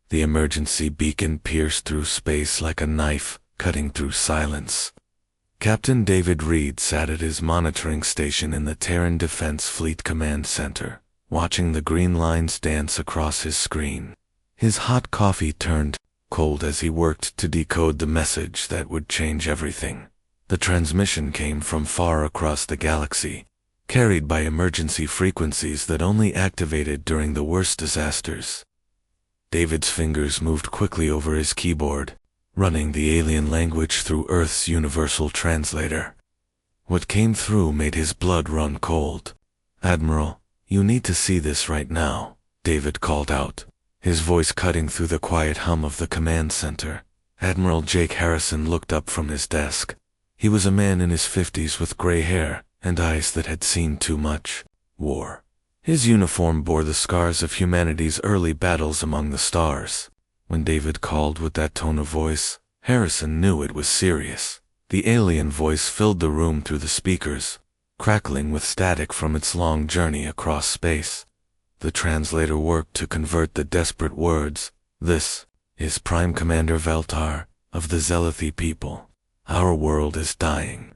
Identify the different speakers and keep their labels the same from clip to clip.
Speaker 1: The emergency beacon pierced through space like a knife, cutting through silence. Captain David Reed sat at his monitoring station in the Terran Defense Fleet Command Center, watching the green lines dance across his screen. His hot coffee turned cold as he worked to decode the message that would change everything. The transmission came from far across the galaxy, carried by emergency frequencies that only activated during the worst disasters. David's fingers moved quickly over his keyboard, running the alien language through Earth's universal translator. What came through made his blood run cold. "Admiral, you need to see this right now," David called out, his voice cutting through the quiet hum of the command center. Admiral Jake Harrison looked up from his desk. He was a man in his 50s with gray hair and eyes that had seen too much war. His uniform bore the scars of humanity's early battles among the stars. When David called with that tone of voice, Harrison knew it was serious. The alien voice filled the room through the speakers, crackling with static from its long journey across space. The translator worked to convert the desperate words. "This is Prime Commander Veltar of the Zelathi people. Our world is dying.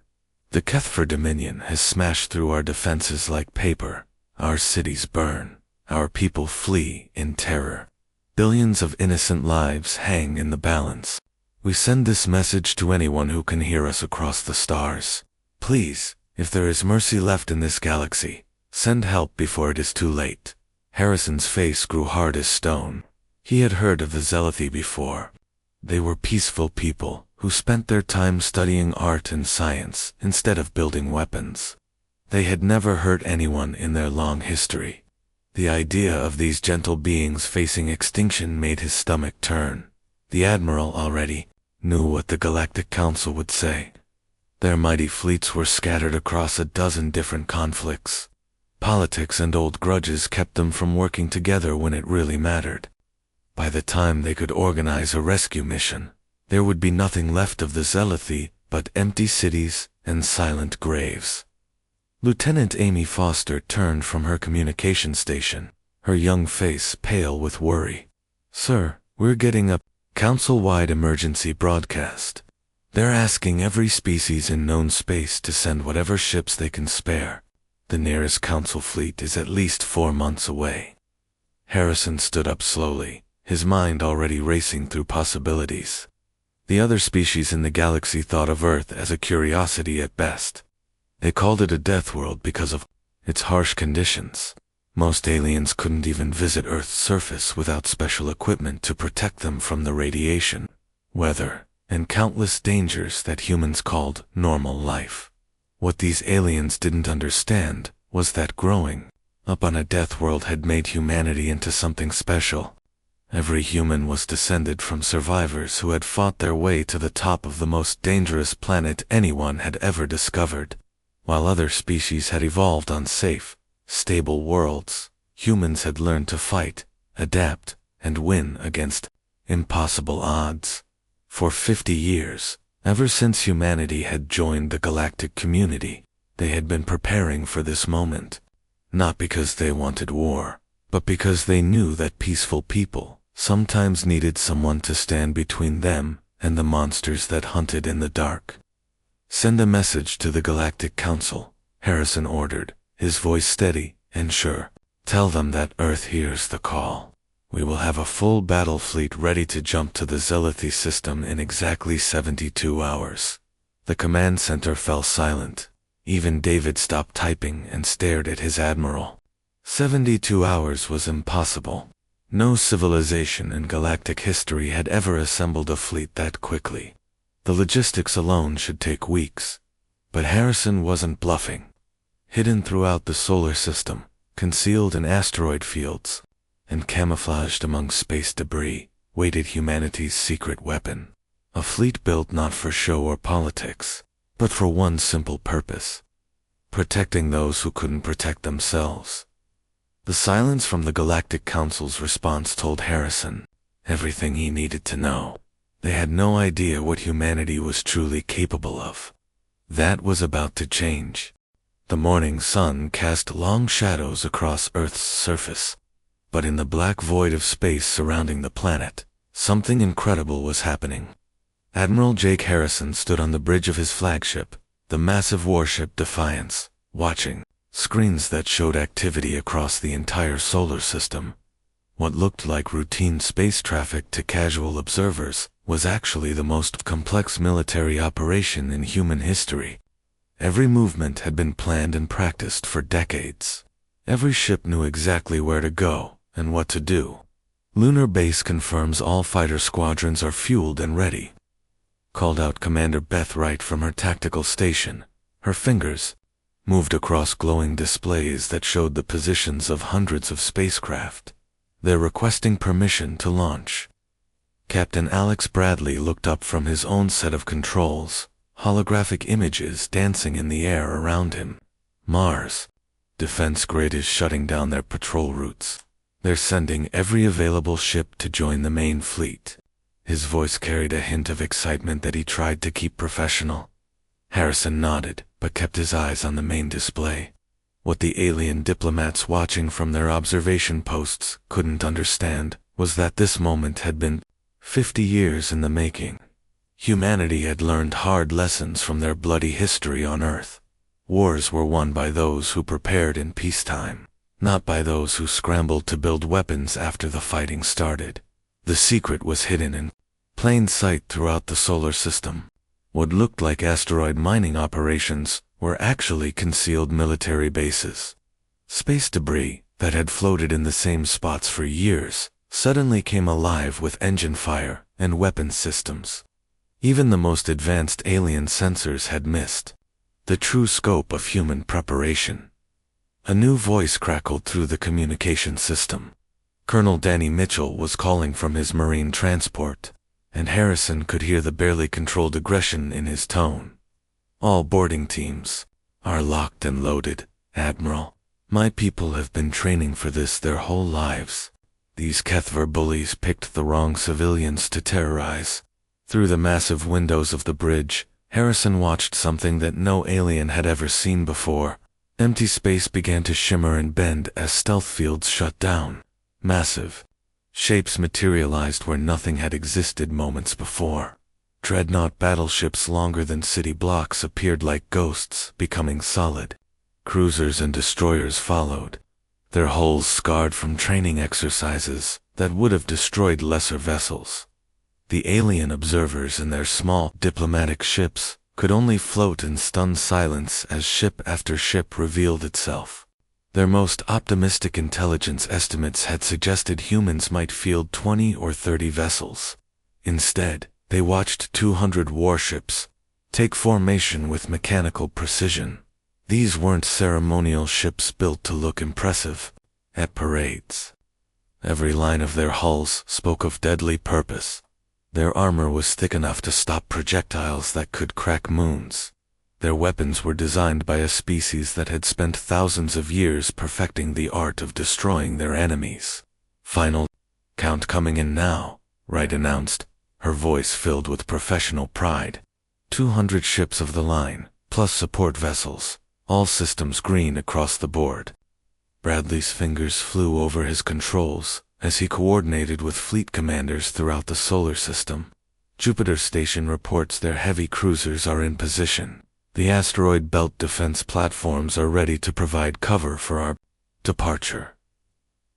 Speaker 1: The Kethfer Dominion has smashed through our defenses like paper. Our cities burn. Our people flee in terror. Billions of innocent lives hang in the balance. We send this message to anyone who can hear us across the stars. Please, if there is mercy left in this galaxy, send help before it is too late." Harrison's face grew hard as stone. He had heard of the Zelathi before. They were peaceful people who spent their time studying art and science instead of building weapons. They had never hurt anyone in their long history. The idea of these gentle beings facing extinction made his stomach turn. The Admiral already knew what the Galactic Council would say. Their mighty fleets were scattered across a dozen different conflicts. Politics and old grudges kept them from working together when it really mattered. By the time they could organize a rescue mission, there would be nothing left of the Zelathi but empty cities and silent graves. Lieutenant Amy Foster turned from her communication station, her young face pale with worry. "Sir, we're getting a council-wide emergency broadcast. They're asking every species in known space to send whatever ships they can spare. The nearest council fleet is at least 4 months away." Harrison stood up slowly, his mind already racing through possibilities. The other species in the galaxy thought of Earth as a curiosity at best. They called it a death world because of its harsh conditions. Most aliens couldn't even visit Earth's surface without special equipment to protect them from the radiation, weather, and countless dangers that humans called normal life. What these aliens didn't understand was that growing up on a death world had made humanity into something special. Every human was descended from survivors who had fought their way to the top of the most dangerous planet anyone had ever discovered. While other species had evolved on safe, stable worlds, humans had learned to fight, adapt, and win against impossible odds. For 50 years, ever since humanity had joined the galactic community, they had been preparing for this moment. Not because they wanted war, but because they knew that peaceful people sometimes needed someone to stand between them and the monsters that hunted in the dark. "Send a message to the Galactic Council," Harrison ordered, his voice steady and sure. "Tell them that Earth hears the call. We will have a full battle fleet ready to jump to the Zelathi system in exactly 72 hours. The command center fell silent. Even David stopped typing and stared at his admiral. 72 hours was impossible. No civilization in galactic history had ever assembled a fleet that quickly. The logistics alone should take weeks. But Harrison wasn't bluffing. Hidden throughout the solar system, concealed in asteroid fields, and camouflaged among space debris, waited humanity's secret weapon. A fleet built not for show or politics, but for one simple purpose: protecting those who couldn't protect themselves. The silence from the Galactic Council's response told Harrison everything he needed to know. They had no idea what humanity was truly capable of. That was about to change. The morning sun cast long shadows across Earth's surface. But in the black void of space surrounding the planet, something incredible was happening. Admiral Jake Harrison stood on the bridge of his flagship, the massive warship Defiance, watching screens that showed activity across the entire solar system. What looked like routine space traffic to casual observers was actually the most complex military operation in human history. Every movement had been planned and practiced for decades. Every ship knew exactly where to go and what to do. Lunar Base confirms all fighter squadrons are fueled and ready, called out Commander Beth Wright from her tactical station. Her fingers moved across glowing displays that showed the positions of hundreds of spacecraft. They're requesting permission to launch. Captain Alex Bradley looked up from his own set of controls, holographic images dancing in the air around him. Mars Defense Grid is shutting down their patrol routes. They're sending every available ship to join the main fleet. His voice carried a hint of excitement that he tried to keep professional. Harrison nodded, but kept his eyes on the main display. What the alien diplomats watching from their observation posts couldn't understand was that this moment had been 50 years in the making. Humanity had learned hard lessons from their bloody history on Earth. Wars were won by those who prepared in peacetime, not by those who scrambled to build weapons after the fighting started. The secret was hidden in plain sight throughout the solar system. What looked like asteroid mining operations were actually concealed military bases. Space debris that had floated in the same spots for years suddenly came alive with engine fire and weapons systems. Even the most advanced alien sensors had missed the true scope of human preparation. A new voice crackled through the communication system. Colonel Danny Mitchell was calling from his marine transport, and Harrison could hear the barely controlled aggression in his tone. All boarding teams are locked and loaded, Admiral. My people have been training for this their whole lives. These Kethver bullies picked the wrong civilians to terrorize. Through the massive windows of the bridge, Harrison watched something that no alien had ever seen before. Empty space began to shimmer and bend as stealth fields shut down. Massive shapes materialized where nothing had existed moments before. Dreadnought battleships longer than city blocks appeared like ghosts, becoming solid. Cruisers and destroyers followed, their hulls scarred from training exercises that would have destroyed lesser vessels. The alien observers in their small diplomatic ships could only float in stunned silence as ship after ship revealed itself. Their most optimistic intelligence estimates had suggested humans might field 20 or 30 vessels. Instead, they watched 200 warships take formation with mechanical precision. These weren't ceremonial ships built to look impressive at parades. Every line of their hulls spoke of deadly purpose. Their armor was thick enough to stop projectiles that could crack moons. Their weapons were designed by a species that had spent thousands of years perfecting the art of destroying their enemies. Final count coming in now, Wright announced, her voice filled with professional pride. 200 ships of the line, plus support vessels, all systems green across the board. Bradley's fingers flew over his controls as he coordinated with fleet commanders throughout the solar system. Jupiter Station reports their heavy cruisers are in position. The asteroid belt defense platforms are ready to provide cover for our departure.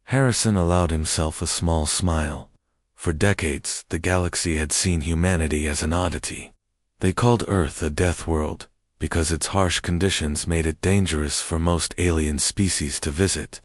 Speaker 1: Harrison allowed himself a small smile. For decades, the galaxy had seen humanity as an oddity. They called Earth a death world because its harsh conditions made it dangerous for most alien species to visit.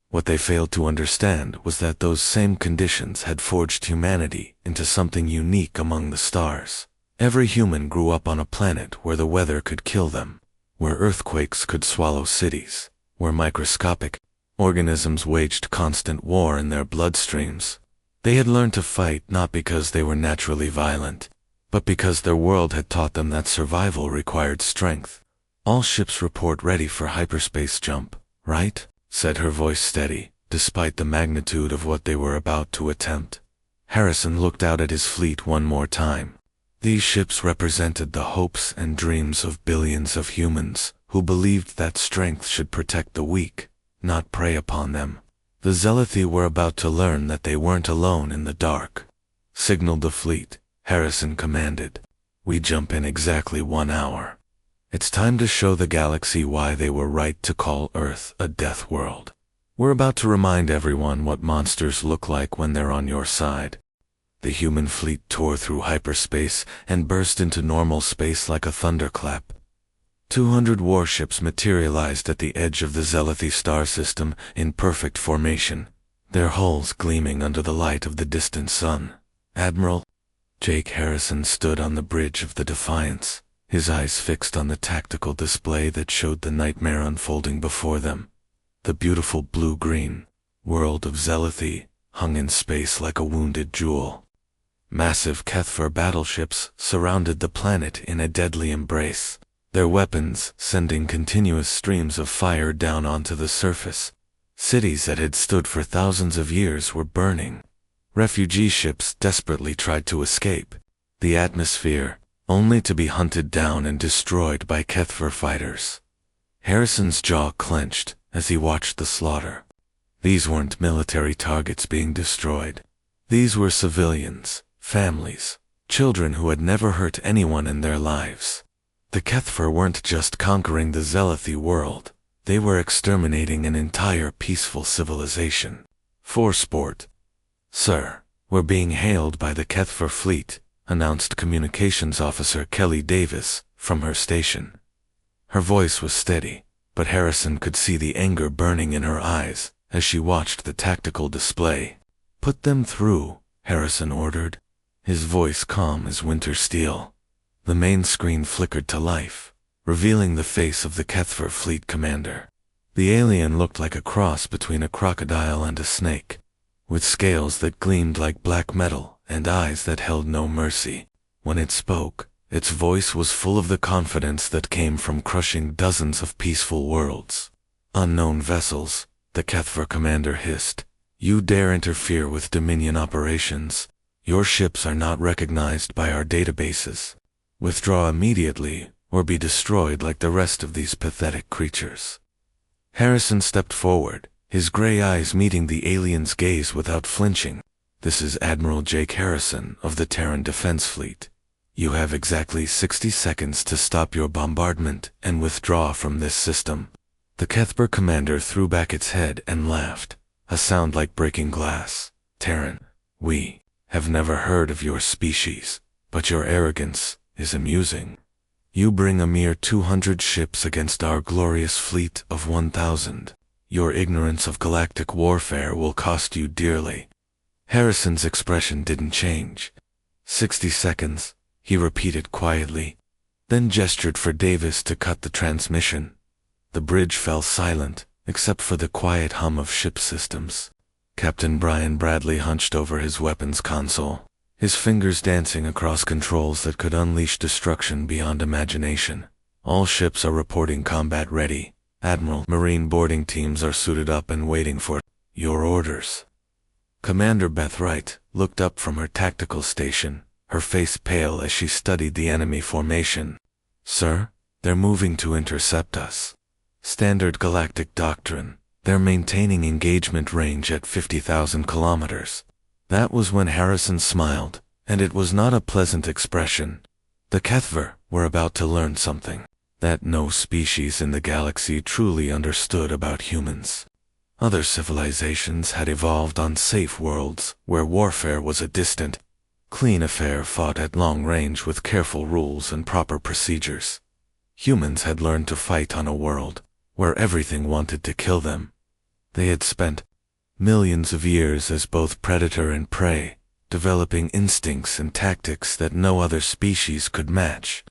Speaker 1: What they failed to understand was that those same conditions had forged humanity into something unique among the stars. Every human grew up on a planet where the weather could kill them, where earthquakes could swallow cities, where microscopic organisms waged constant war in their bloodstreams. They had learned to fight not because they were naturally violent, but because their world had taught them that survival required strength. All ships report ready for hyperspace jump, right? Said her voice steady, despite the magnitude of what they were about to attempt. Harrison looked out at his fleet one more time. These ships represented the hopes and dreams of billions of humans who believed that strength should protect the weak, not prey upon them. The Zealothi were about to learn that they weren't alone in the dark. "Signal the fleet," Harrison commanded. "We jump in exactly 1 hour. It's time to show the galaxy why they were right to call Earth a death world. We're about to remind everyone what monsters look like when they're on your side." The human fleet tore through hyperspace and burst into normal space like a thunderclap. 200 warships materialized at the edge of the Zealothi star system in perfect formation, their hulls gleaming under the light of the distant sun. "Admiral," Jake Harrison stood on the bridge of the Defiance, his eyes fixed on the tactical display that showed the nightmare unfolding before them. The beautiful blue-green world of Zealothi hung in space like a wounded jewel. Massive Kethfer battleships surrounded the planet in a deadly embrace, their weapons sending continuous streams of fire down onto the surface. Cities that had stood for thousands of years were burning. Refugee ships desperately tried to escape the atmosphere, only to be hunted down and destroyed by Kethfer fighters. Harrison's jaw clenched as he watched the slaughter. These weren't military targets being destroyed. These were civilians, families, children who had never hurt anyone in their lives. The Kethfer weren't just conquering the Zealothi world, they were exterminating an entire peaceful civilization. "For sport." "Sir, we're being hailed by the Kethfer fleet," announced Communications Officer Kelly Davis from her station. Her voice was steady, but Harrison could see the anger burning in her eyes as she watched the tactical display. "Put them through," Harrison ordered, his voice calm as winter steel. The main screen flickered to life, revealing the face of the Kethfer fleet commander. The alien looked like a cross between a crocodile and a snake, with scales that gleamed like black metal and eyes that held no mercy. When it spoke, its voice was full of the confidence that came from crushing dozens of peaceful worlds. "Unknown vessels," the Kethfer commander hissed. "You dare interfere with Dominion operations? Your ships are not recognized by our databases. Withdraw immediately, or be destroyed like the rest of these pathetic creatures." Harrison stepped forward, his gray eyes meeting the alien's gaze without flinching. "This is Admiral Jake Harrison of the Terran Defense Fleet. You have exactly 60 seconds to stop your bombardment and withdraw from this system." The Kethfer commander threw back its head and laughed, a sound like breaking glass. "Terran, we have never heard of your species, but your arrogance is amusing. You bring a mere 200 ships against our glorious fleet of 1,000. Your ignorance of galactic warfare will cost you dearly." Harrison's expression didn't change. 60 seconds, he repeated quietly, then gestured for Davis to cut the transmission. The bridge fell silent, except for the quiet hum of ship systems. Captain Brian Bradley hunched over his weapons console, his fingers dancing across controls that could unleash destruction beyond imagination. "All ships are reporting combat ready. Admiral, Marine boarding teams are suited up and waiting for your orders." Commander Beth Wright looked up from her tactical station, her face pale as she studied the enemy formation. "Sir, they're moving to intercept us. Standard galactic doctrine. They're maintaining engagement range at 50,000 kilometers." That was when Harrison smiled, and it was not a pleasant expression. The Kethver were about to learn something that no species in the galaxy truly understood about humans. Other civilizations had evolved on safe worlds where warfare was a distant, clean affair fought at long range with careful rules and proper procedures. Humans had learned to fight on a world where everything wanted to kill them. They had spent millions of years as both predator and prey, developing instincts and tactics that no other species could match.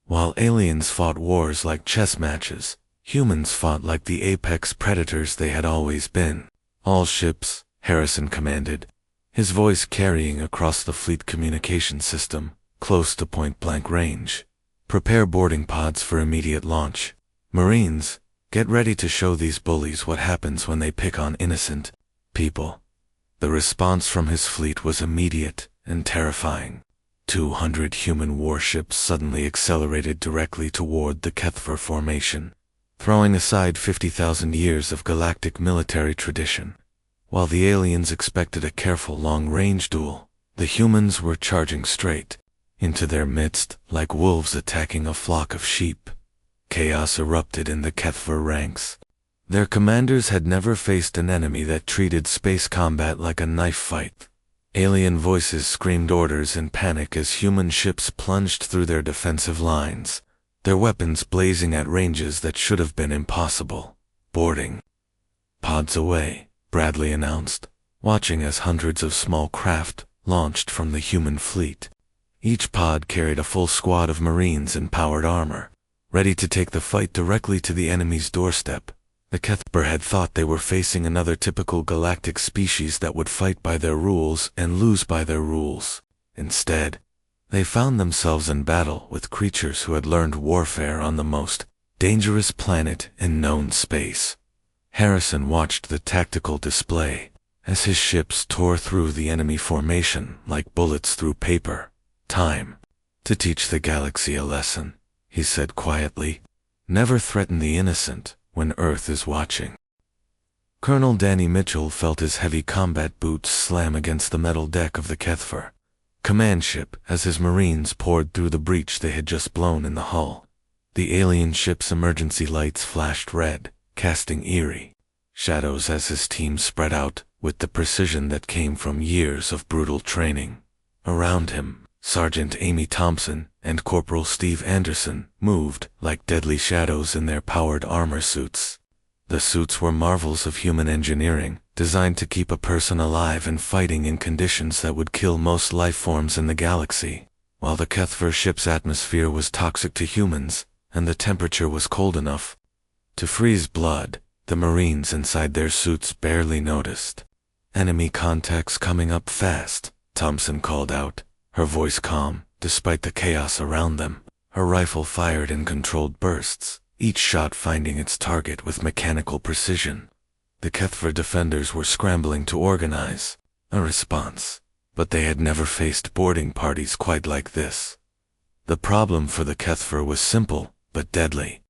Speaker 1: While aliens fought wars like chess matches, humans fought like the apex predators they had always been. "All ships," Harrison commanded, his voice carrying across the fleet communication system, close to point-blank range. "Prepare boarding pods for immediate launch. Marines, get ready to show these bullies what happens when they pick on innocent people." The response from his fleet was immediate and terrifying. 200 human warships suddenly accelerated directly toward the Kethver formation, throwing aside 50,000 years of galactic military tradition. While the aliens expected a careful long-range duel, the humans were charging straight into their midst like wolves attacking a flock of sheep. Chaos erupted in the HFY ranks. Their commanders had never faced an enemy that treated space combat like a knife fight. Alien voices screamed orders in panic as human ships plunged through their defensive lines, their weapons blazing at ranges that should have been impossible. Boarding pods away, Bradley announced, watching as hundreds of small craft launched from the human fleet. Each pod carried a full squad of Marines in powered armor, ready to take the fight directly to the enemy's doorstep. The HFY had thought they were facing another typical galactic species that would fight by their rules and lose by their rules. Instead, they found themselves in battle with creatures who had learned warfare on the most dangerous planet in known space. Harrison watched the tactical display as his ships tore through the enemy formation like bullets through paper. "Time to teach the galaxy a lesson," he said quietly. "Never threaten the innocent when Earth is watching." Colonel Danny Mitchell felt his heavy combat boots slam against the metal deck of the HFY command ship as his Marines poured through the breach they had just blown in the hull. The alien ship's emergency lights flashed red, casting eerie shadows as his team spread out with the precision that came from years of brutal training. Around him, Sergeant Amy Thompson and Corporal Steve Anderson moved like deadly shadows in their powered armor suits. The suits were marvels of human engineering, designed to keep a person alive and fighting in conditions that would kill most life forms in the galaxy. While the HFY ship's atmosphere was toxic to humans, and the temperature was cold enough to freeze blood, the Marines inside their suits barely noticed. "Enemy contacts coming up fast," Thompson called out, her voice calm despite the chaos around them. Her rifle fired in controlled bursts, each shot finding its target with mechanical precision. The HFY defenders were scrambling to organize a response, but they had never faced boarding parties quite like this. The problem for the HFY was simple but deadly.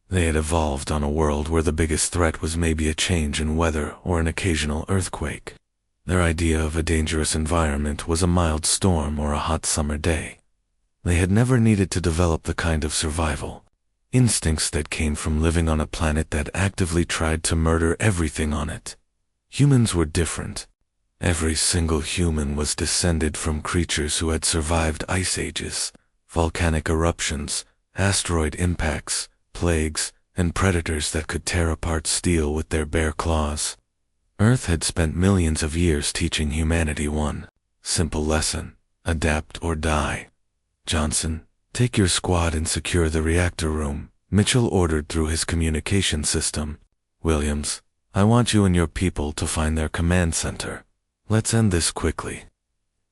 Speaker 1: They had evolved on a world where the biggest threat was maybe a change in weather or an occasional earthquake. Their idea of a dangerous environment was a mild storm or a hot summer day. They had never needed to develop the kind of survival instincts that came from living on a planet that actively tried to murder everything on it. Humans were different. Every single human was descended from creatures who had survived ice ages, volcanic eruptions, asteroid impacts, plagues, and predators that could tear apart steel with their bare claws. Earth had spent millions of years teaching humanity one simple lesson: adapt or die. "Johnson, take your squad and secure the reactor room," Mitchell ordered through his communication system. "Williams, I want you and your people to find their command center. Let's end this quickly."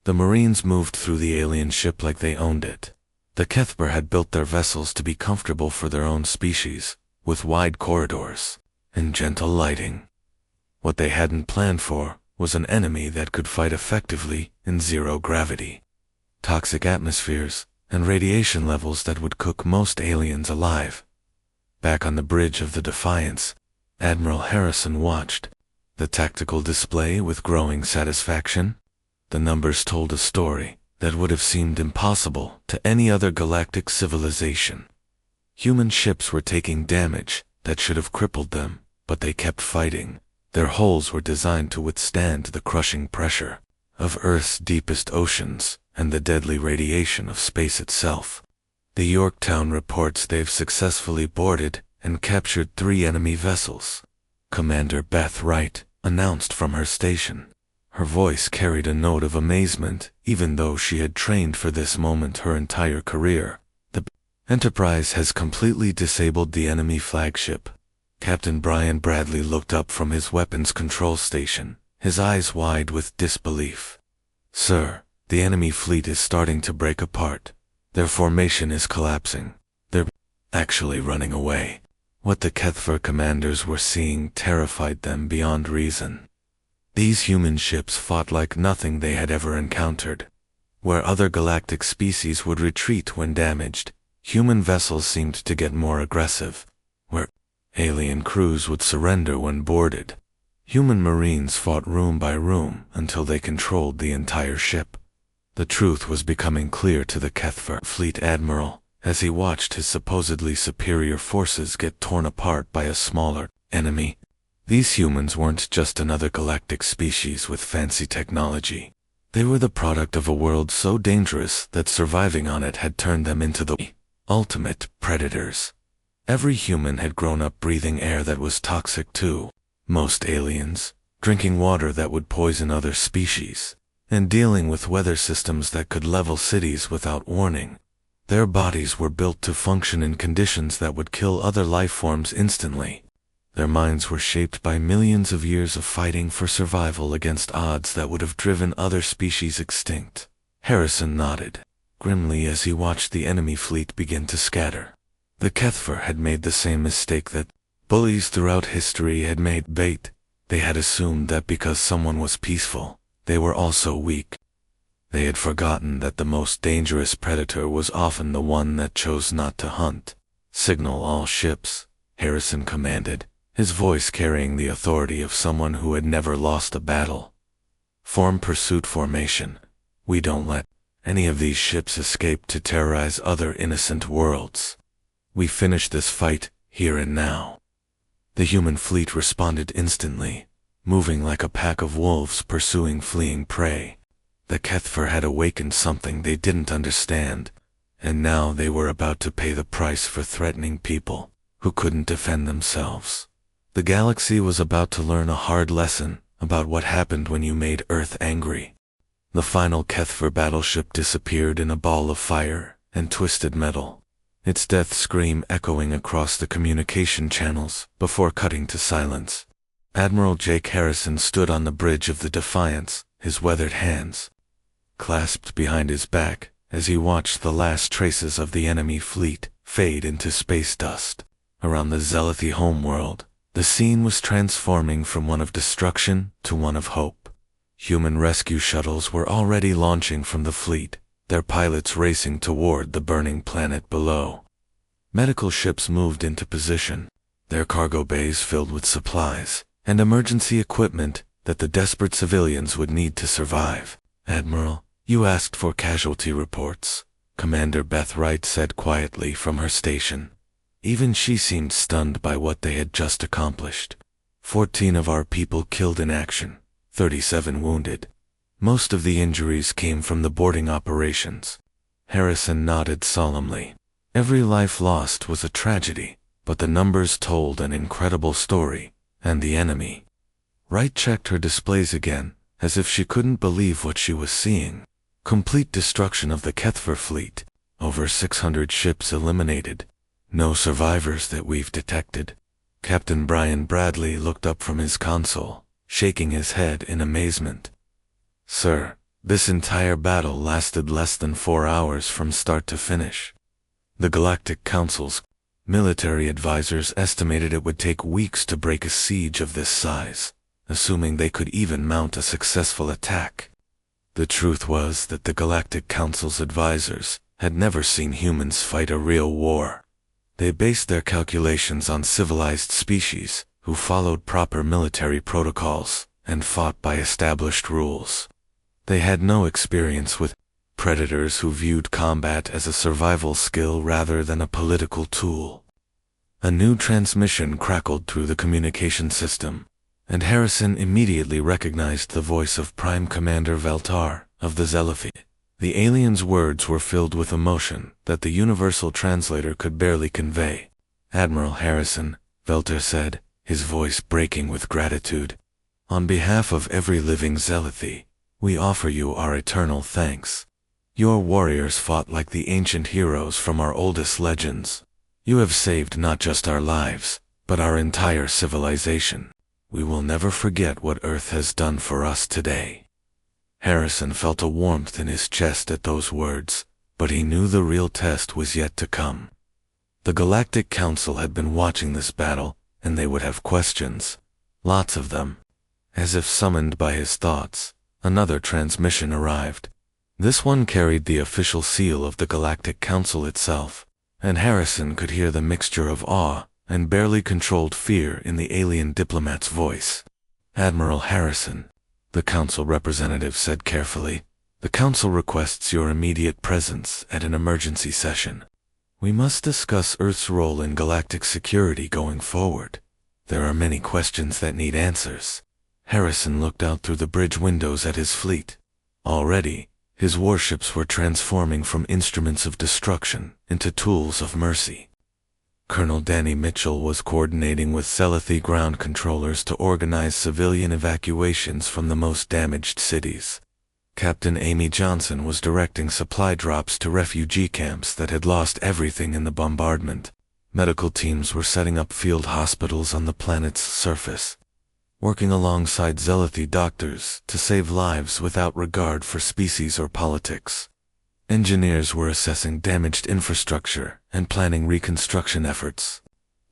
Speaker 1: The Marines moved through the alien ship like they owned it. The HFY had built their vessels to be comfortable for their own species, with wide corridors and gentle lighting. What they hadn't planned for was an enemy that could fight effectively in zero gravity. Toxic atmospheres, and radiation levels that would cook most aliens alive. Back on the bridge of the Defiance, Admiral Harrison watched the tactical display with growing satisfaction. The numbers told a story that would have seemed impossible to any other galactic civilization. Human ships were taking damage that should have crippled them, but they kept fighting. Their hulls were designed to withstand the crushing pressure of Earth's deepest oceans and the deadly radiation of space itself. The Yorktown reports they've successfully boarded and captured 3 enemy vessels. Commander Beth Wright announced from her station. Her voice carried a note of amazement, even though she had trained for this moment her entire career. "The Enterprise has completely disabled the enemy flagship." Captain Brian Bradley looked up from his weapons control station, his eyes wide with disbelief. "Sir, the enemy fleet is starting to break apart. Their formation is collapsing. They're actually running away." What the HFY commanders were seeing terrified them beyond reason. These human ships fought like nothing they had ever encountered. Where other galactic species would retreat when damaged, human vessels seemed to get more aggressive. Where alien crews would surrender when boarded, Human Marines fought room by room until they controlled the entire ship. The truth was becoming clear to the HFY fleet admiral as he watched his supposedly superior forces get torn apart by a smaller enemy. These humans weren't just another galactic species with fancy technology. They were the product of a world so dangerous that surviving on it had turned them into the ultimate predators. Every human had grown up breathing air that was toxic too. Most aliens, drinking water that would poison other species, and dealing with weather systems that could level cities without warning. Their bodies were built to function in conditions that would kill other life forms instantly. Their minds were shaped by millions of years of fighting for survival against odds that would have driven other species extinct. Harrison nodded grimly as he watched the enemy fleet begin to scatter. The HFY had made the same mistake that bullies throughout history had made. They had assumed that because someone was peaceful, they were also weak. They had forgotten that the most dangerous predator was often the one that chose not to hunt. "Signal all ships," Harrison commanded, his voice carrying the authority of someone who had never lost a battle. "Form pursuit formation. We don't let any of these ships escape to terrorize other innocent worlds. We finish this fight here and now." The human fleet responded instantly, moving like a pack of wolves pursuing fleeing prey. The HFY had awakened something they didn't understand, and now they were about to pay the price for threatening people who couldn't defend themselves. The galaxy was about to learn a hard lesson about what happened when you made Earth angry. The final HFY battleship disappeared in a ball of fire and twisted metal, its death scream echoing across the communication channels before cutting to silence. Admiral Jake Harrison stood on the bridge of the Defiance, his weathered hands clasped behind his back as he watched the last traces of the enemy fleet fade into space dust. Around the Zealothi homeworld, the scene was transforming from one of destruction to one of hope. Human rescue shuttles were already launching from the fleet, their pilots racing toward the burning planet below. Medical ships moved into position, their cargo bays filled with supplies and emergency equipment that the desperate civilians would need to survive. "Admiral, you asked for casualty reports," Commander Beth Wright said quietly from her station. Even she seemed stunned by what they had just accomplished. 14 of our people killed in action, 37 wounded. Most of the injuries came from the boarding operations. Harrison nodded solemnly. Every life lost was a tragedy, but the numbers told an incredible story, and the enemy. Wright checked her displays again, as if she couldn't believe what she was seeing. Complete destruction of the HFY fleet, over 600 ships eliminated. No survivors that we've detected. Captain Brian Bradley looked up from his console, shaking his head in amazement. "Sir, this entire battle lasted less than 4 hours from start to finish. The Galactic Council's military advisors estimated it would take weeks to break a siege of this size, assuming they could even mount a successful attack." The truth was that the Galactic Council's advisors had never seen humans fight a real war. They based their calculations on civilized species who followed proper military protocols and fought by established rules. They had no experience with predators who viewed combat as a survival skill rather than a political tool. A new transmission crackled through the communication system, and Harrison immediately recognized the voice of Prime Commander Veltar of the Zealothi. The alien's words were filled with emotion that the universal translator could barely convey. "Admiral Harrison," Veltar said, his voice breaking with gratitude. "On behalf of every living Zealothi, we offer you our eternal thanks. Your warriors fought like the ancient heroes from our oldest legends. You have saved not just our lives, but our entire civilization. We will never forget what Earth has done for us today." Harrison felt a warmth in his chest at those words, but he knew the real test was yet to come. The Galactic Council had been watching this battle, and they would have questions. Lots of them. As if summoned by his thoughts, another transmission arrived. This one carried the official seal of the Galactic Council itself, and Harrison could hear the mixture of awe and barely controlled fear in the alien diplomat's voice. Admiral Harrison, the Council representative said carefully, the Council requests your immediate presence at an emergency session. We must discuss Earth's role in galactic security going forward. There are many questions that need answers. Harrison looked out through the bridge windows at his fleet. Already, his warships were transforming from instruments of destruction into tools of mercy. Colonel Danny Mitchell was coordinating with Celethi ground controllers to organize civilian evacuations from the most damaged cities. Captain Amy Johnson was directing supply drops to refugee camps that had lost everything in the bombardment. Medical teams were setting up field hospitals on the planet's surface, working alongside Celethi doctors to save lives without regard for species or politics. Engineers were assessing damaged infrastructure and planning reconstruction efforts.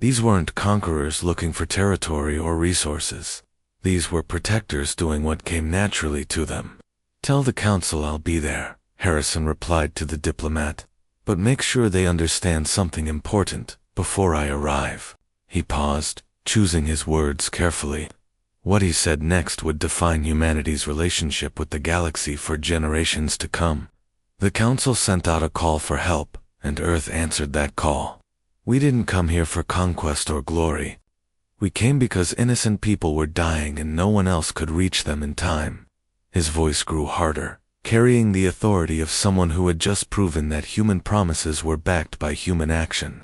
Speaker 1: These weren't conquerors looking for territory or resources. These were protectors doing what came naturally to them. Tell the Council I'll be there, Harrison replied to the diplomat, but make sure they understand something important before I arrive. He paused, choosing his words carefully. What he said next would define humanity's relationship with the galaxy for generations to come. The Council sent out a call for help, and Earth answered that call. We didn't come here for conquest or glory. We came because innocent people were dying and no one else could reach them in time. His voice grew harder, carrying the authority of someone who had just proven that human promises were backed by human action.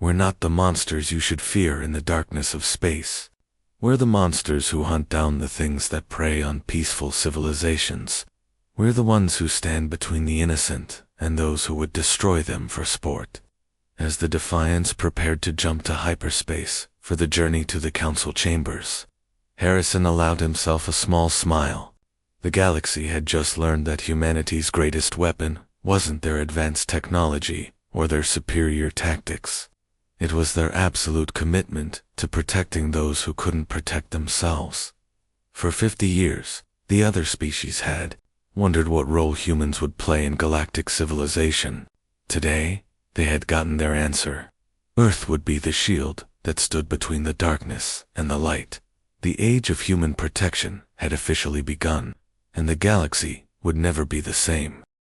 Speaker 1: We're not the monsters you should fear in the darkness of space. We're the monsters who hunt down the things that prey on peaceful civilizations. We're the ones who stand between the innocent and those who would destroy them for sport. As the Defiance prepared to jump to hyperspace for the journey to the Council chambers, Harrison allowed himself a small smile. The galaxy had just learned that humanity's greatest weapon wasn't their advanced technology or their superior tactics. It was their absolute commitment to protecting those who couldn't protect themselves. For 50 years, the other species had wondered what role humans would play in galactic civilization. Today, they had gotten their answer. Earth would be the shield that stood between the darkness and the light. The age of human protection had officially begun, and the galaxy would never be the same.